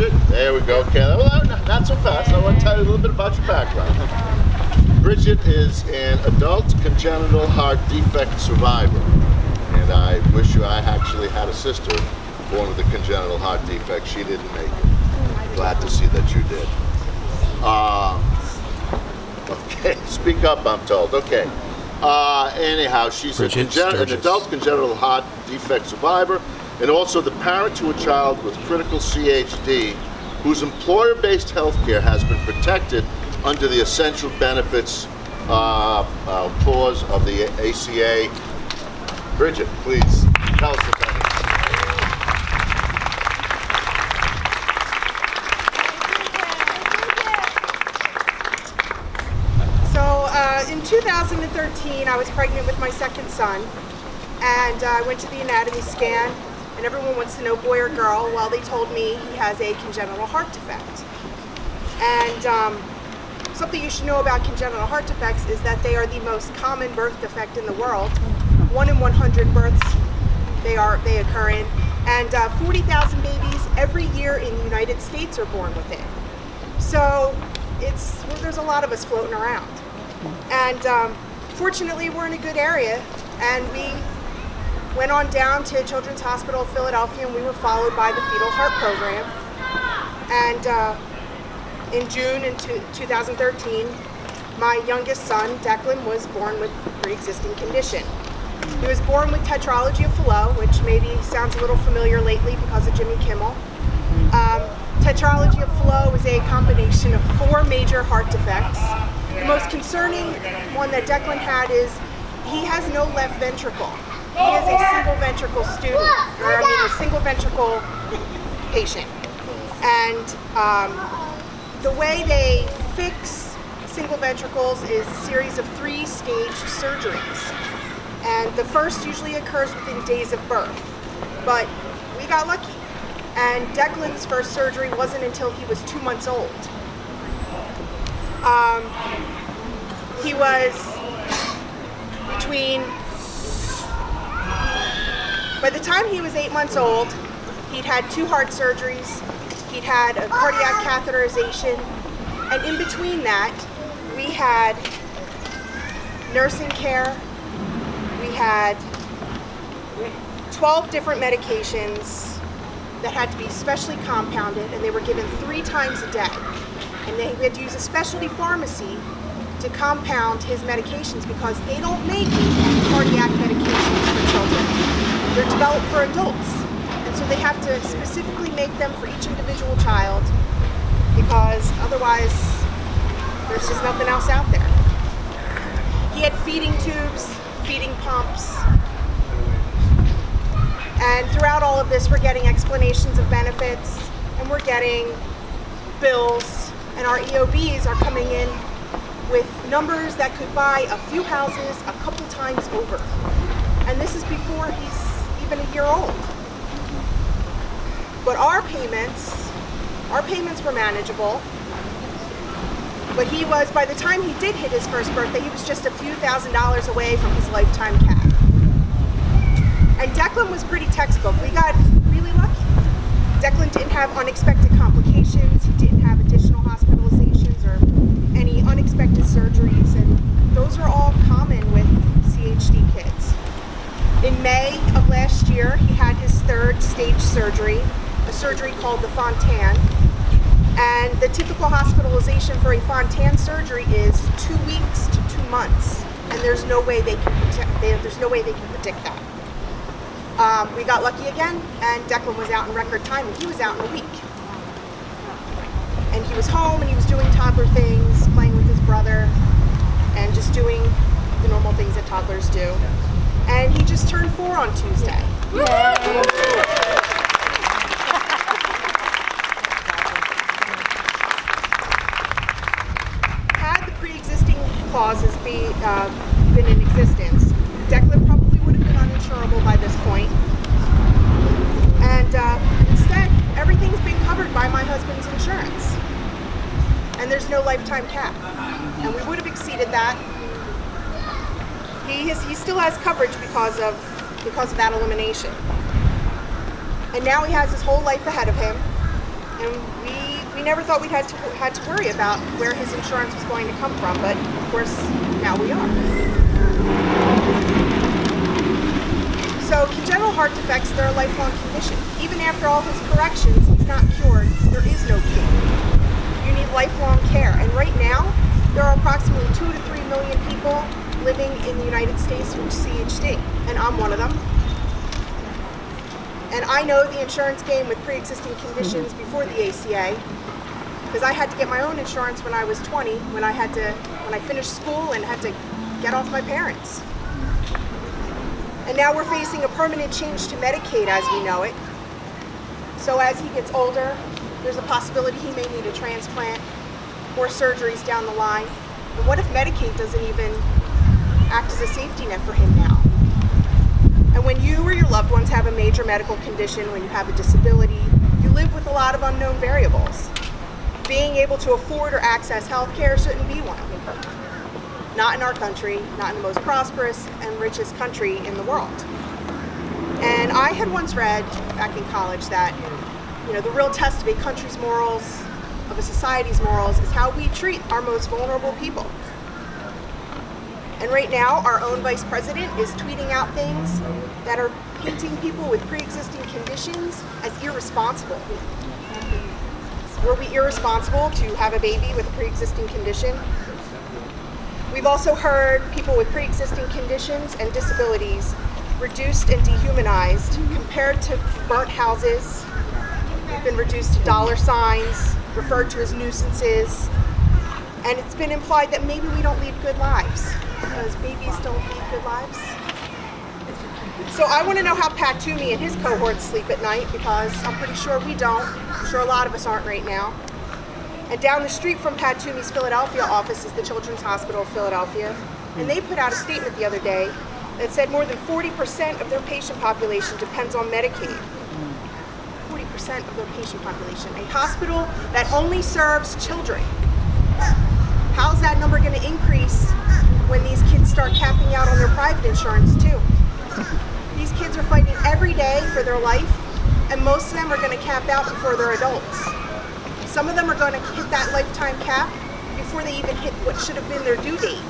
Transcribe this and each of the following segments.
Bridget. There we go. Okay, well, not so fast. I want to tell you a little bit about your background. Bridget is an adult congenital heart defect survivor. And I wish you I actually had a sister born with a congenital heart defect. She didn't make it. Glad to see that you did. Okay, speak up, I'm told. Okay. Anyhow, she's an adult congenital heart defect survivor and also the parent to a child with critical CHD whose employer-based health care has been protected under the essential benefits clause of the AHCA. Bridget, please tell us the thing. In 2013, I was pregnant with my second son, and I went to the anatomy scan, and everyone wants to know boy or girl. Well, they told me he has a congenital heart defect. And something you should know about congenital heart defects is that they are the most common birth defect in the world. 1 in 100 births they occur in, and 40,000 babies every year in the United States are born with it. So there's a lot of us floating around. And fortunately, we're in a good area, and we went on down to Children's Hospital of Philadelphia, and we were followed by the fetal heart program. And in June in 2013, my youngest son, Declan, was born with a pre-existing condition. He was born with tetralogy of Fallot, which maybe sounds a little familiar lately because of Jimmy Kimmel. Tetralogy of Fallot is a combination of 4 major heart defects. The most concerning one that Declan had is he has no left ventricle. He is a single ventricle a single ventricle patient. And the way they fix single ventricles is a series of 3-stage surgeries. And the first usually occurs within days of birth. But we got lucky. And Declan's first surgery wasn't until he was 2 months old. He was by the time he was 8 months old, he'd had 2 heart surgeries, he'd had a cardiac catheterization, and in between that, we had nursing care, we had 12 different medications that had to be specially compounded, and they were given 3 times a day. And they had to use a specialty pharmacy to compound his medications because they don't make cardiac medications for children. They're developed for adults. And so they have to specifically make them for each individual child because otherwise there's just nothing else out there. He had feeding tubes, feeding pumps. And throughout all of this, we're getting explanations of benefits and we're getting bills, and our EOBs are coming in with numbers that could buy a few houses a couple times over. And this is before he's even a year old. But our payments were manageable. But he was, by the time he did hit his first birthday, he was just a few $1,000s away from his lifetime cap. And Declan was pretty textbook. We got really lucky. Declan didn't have unexpected complications. He didn't have additional hospitalizations or any unexpected surgeries, and those are all common with CHD kids. In May of last year, he had his 3rd stage surgery, a surgery called the Fontan. And the typical hospitalization for a Fontan surgery is 2 weeks to 2 months, and there's no way they can predict that. We got lucky again, and Declan was out in record time, and he was out in a week. And he was home, and he was doing toddler things, playing with his brother, and just doing the normal things that toddlers do. And he just turned 4 on Tuesday. Had the pre-existing clauses been in existence, Declan probably would have been uninsurable by this point. And instead, everything's been covered by my husband's insurance. And there's no lifetime cap. And we would have exceeded that. He still has coverage because of that elimination. And now he has his whole life ahead of him. And we never thought we had to worry about where his insurance was going to come from, but of course now we are. So congenital heart defects, they're a lifelong condition. Even after all his corrections, he's not cured. There is no cure. You need lifelong care. And right now, there are approximately 2 to 3 million people living in the United States with CHD, and I'm one of them. And I know the insurance game with pre-existing conditions before the ACA, because I had to get my own insurance when I was 20, when I finished school and had to get off my parents. And now we're facing a permanent change to Medicaid as we know it. So as he gets older, there's a possibility he may need a transplant, more surgeries down the line. And what if Medicaid doesn't even act as a safety net for him now? And when you or your loved ones have a major medical condition, when you have a disability, you live with a lot of unknown variables. Being able to afford or access health care shouldn't be one of them. Not in our country, not in the most prosperous and richest country in the world. And I had once read back in college that, the real test of a country's morals, of a society's morals, is how we treat our most vulnerable people. And right now, our own vice president is tweeting out things that are painting people with pre-existing conditions as irresponsible. Were we irresponsible to have a baby with a pre-existing condition? We've also heard people with pre-existing conditions and disabilities reduced and dehumanized compared to burnt houses. We've been reduced to dollar signs, referred to as nuisances, and it's been implied that maybe we don't lead good lives because babies don't lead good lives. So I want to know how Pat Toomey and his cohorts sleep at night, because I'm pretty sure we don't. I'm sure a lot of us aren't right now. And down the street from Pat Toomey's Philadelphia office is the Children's Hospital of Philadelphia. And they put out a statement the other day that said more than 40% of their patient population depends on Medicaid. 40% of their patient population. A hospital that only serves children. How's that number going to increase when these kids start capping out on their private insurance too? These kids are fighting every day for their life, and most of them are going to cap out before they're adults. Some of them are going to hit that lifetime cap before they even hit what should have been their due date.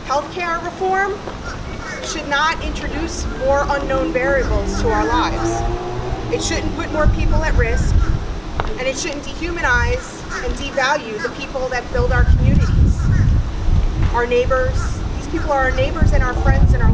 Healthcare reform should not introduce more unknown variables to our lives. It shouldn't put more people at risk, and it shouldn't dehumanize and devalue the people that build our communities. Our neighbors, these people are our neighbors and our friends and our